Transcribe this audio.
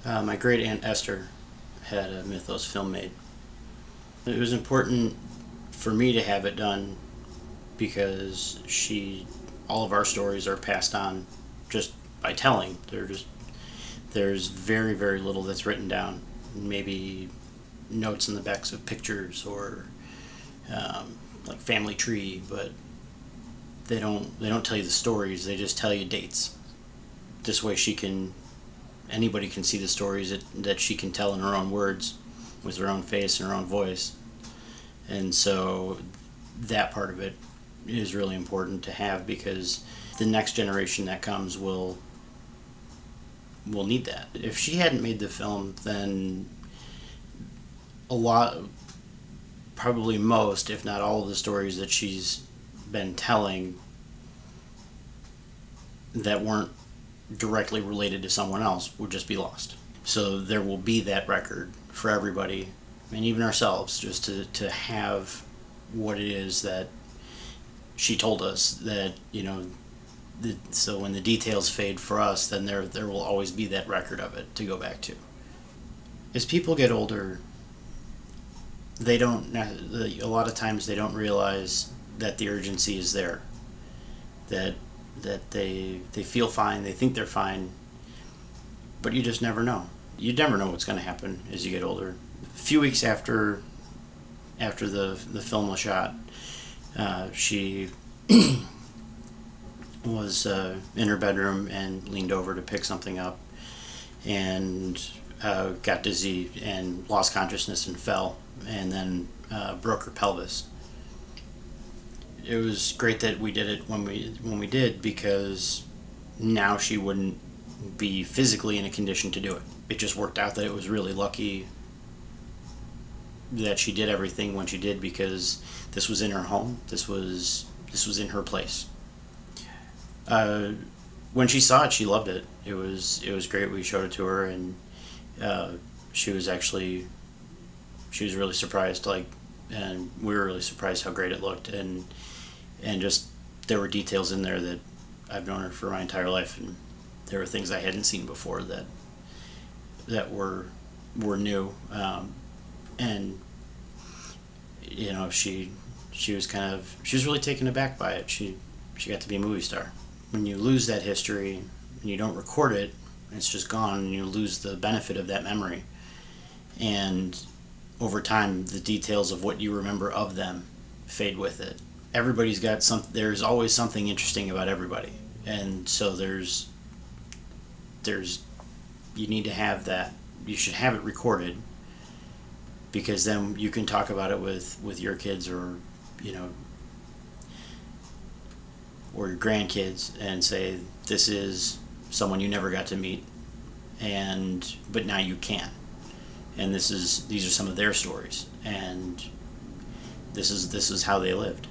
My great aunt Esther had a Mythos film made. It was important for me to have it done because all of our stories are passed on just by telling. There's very, very little that's written down. Maybe notes in the backs of pictures or like family tree, but they don't tell you the stories. They just tell you dates. This way, anybody can see the stories that she can tell in her own words, with her own face and her own voice. And so that part of it is really important to have because the next generation that comes will need that. If she hadn't made the film, then a lot, probably most, if not all of the stories that she's been telling that weren't directly related to someone else would just be lost. So there will be that record for everybody, and even ourselves, just to have what it is that she told us, that, so when the details fade for us, then there will always be that record of it to go back to. As people get older, a lot of times they don't realize that the urgency is there, that they feel fine, they think they're fine, but you just never know. You never know what's going to happen as you get older. A few weeks after the film was shot, she was in her bedroom and leaned over to pick something up and got dizzy and lost consciousness and fell, and then broke her pelvis. It was great that we did it when we did, because now she wouldn't be physically in a condition to do it. It just worked out that it was really lucky that she did everything when she did, because this was in her home. This was in her place. When she saw it, she loved it. It was great. We showed it to her, and she was really surprised. And we were really surprised how great it looked, and just there were details in there that I've known her for my entire life, and there were things I hadn't seen before that were new, and she was really taken aback by it. She got to be a movie star. When you lose that history and you don't record it, it's just gone, and you lose the benefit of that memory. And over time, the details of what you remember of them fade with it. Everybody's got there's always something interesting about everybody, and so you need to have that. You should have it recorded, because then you can talk about it with your kids, or or your grandkids, and say, this is someone you never got to meet, but now you can, and these are some of their stories, and this is how they lived.